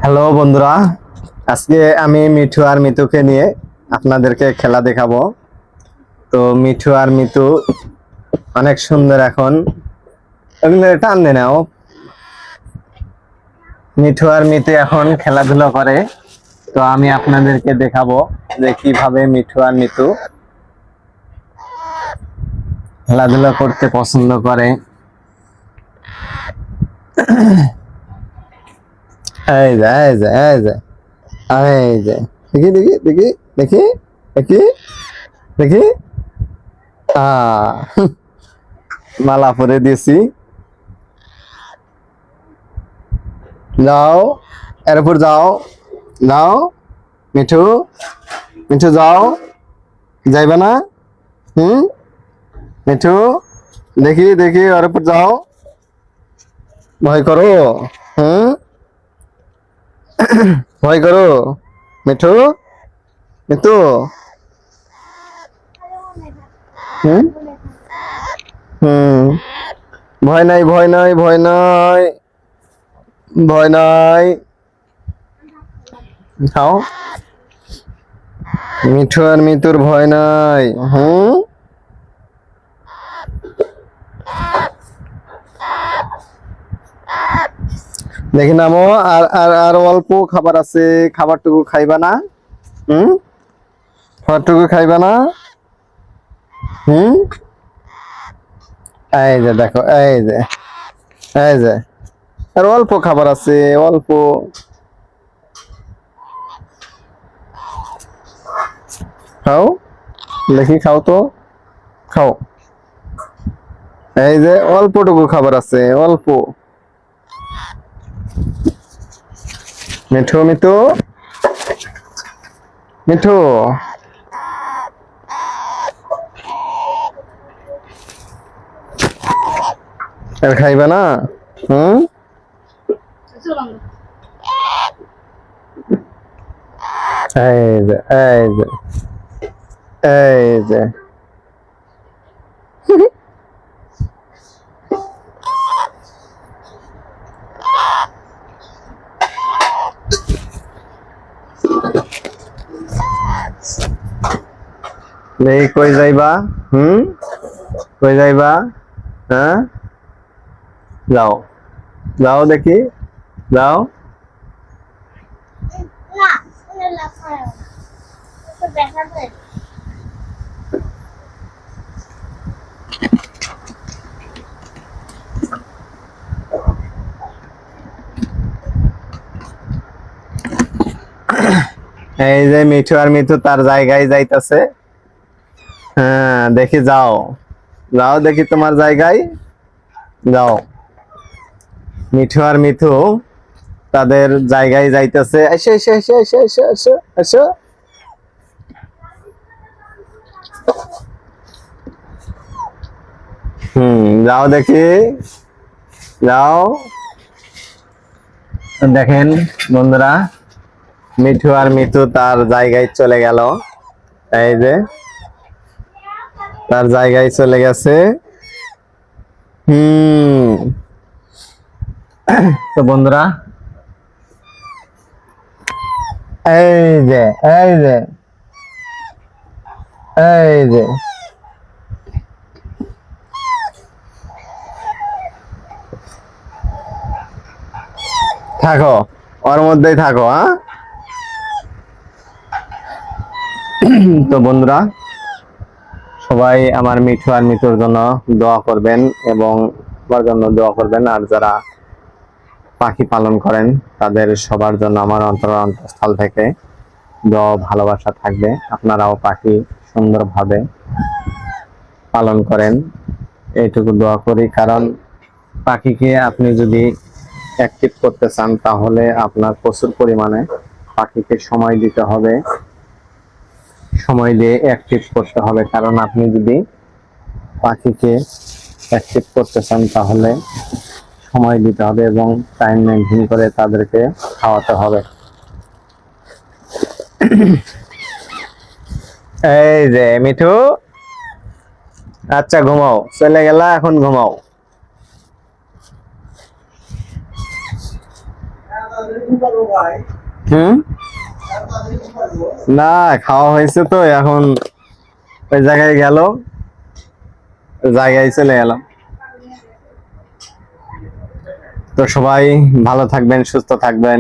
Hello বন্ধুরা, আজকে আমি মিঠু আর মিতুকে নিয়ে আপনাদেরকে খেলা দেখাবো। তো মিঠু আর মিতু অনেক সুন্দর এখন ওগুলো টান দে নাও। মিঠু আর মিতু এখন খেলাধুলা করে। তো আমি আপনাদেরকে দেখাবো যে কিভাবে মিঠু আর মিতু খেলাধুলা করতে পছন্দ করে। এই যে এই যে এই যে এই যে দেখি দেখি দেখি দেখি দেখি দেখি মালা পরে দিয়েছি। যাও, এরপর যাও, যাও মিঠু, মিঠু যাও, যাইবে না? মিঠু, দেখি দেখি এরপর যাও। ভয় করো? হুম, ভয় করো? মিঠু, মিঠু, হুম হুম, ভয় নাই, ভয় নাই, ভয় নাই, ভয় নাই। খাও, মিঠু আর মিতুর ভয় নাই। দেখি নামো, আর আর আর অল্প খাবার আছে, খাবারটুকু খাইবা না? হুম, খাবারটুকু খাইবা না? হুম, এই যে দেখো, এই যে এই যে আর অল্প খাবার আছে, অল্প। খাও, দেখি খাও তো, খাও। এই যে অল্পটুকু খাবার আছে, অল্প। মিঠু, মিঠু, মিঠু, আর খাইবা না? হুম, এই যে এই যে এই যে দেখি কই যাইবা? কই যাইবা? হ্যাঁ, যাও, যাও দেখি, যাও। এই যে মিঠু আর মিঠু তার জায়গায় যাইতাছে। হ্যাঁ, দেখি যাও, যাও দেখি তোমার জায়গায়, যাও। মিঠু আর মিঠু তাদের জায়গায় যাইতেছে। এসো এসো এসো এসো এসো এসো এসো। যাও দেখি, যাও। দেখেন বন্ধুরা, মিঠু আর মিঠু তার জায়গায় চলে গেল। এই যে তার জায়গায় চলে গেছে। তো বন্ধুরা, এই যে এই যে এই যে থাকো, ওর মধ্যেই থাকো। তো বন্ধুরা, সবাই আমার মিঠু আর মিঠুর জন্য দোয়া করবেন এবং আমার জন্য দোয়া করবেন। আর যারা পাখি পালন করেন তাদের সবার জন্য আমার অন্তঃস্থল থেকে দোয়া ভালোবাসা থাকবে। আপনারাও পাখি সুন্দরভাবে পালন করেন, এইটুকু দোয়া করি। কারণ পাখিকে আপনি যদি অ্যাক্টিভ করতে চান তাহলে আপনার প্রচুর পরিমাণে পাখিকে সময় দিতে হবে, সময় দিয়ে অ্যাক্টিভ করতে হবে। কারণ আপনি যদি পাখিকে অ্যাক্টিভ করতে চান তাহলে সময় দিতে হবে এবং টাইম মেনটেন করে তাদেরকে খাওয়াতে হবে। এই যে মিঠু, আচ্ছা ঘুমাও, চলে গেলা, এখন ঘুমাও। হুম, না খাওয়া হয়েছে তো এখন ওই জায়গায় গেল, জায়গায় চলে গেলাম। তো সবাই ভালো থাকবেন, সুস্থ থাকবেন।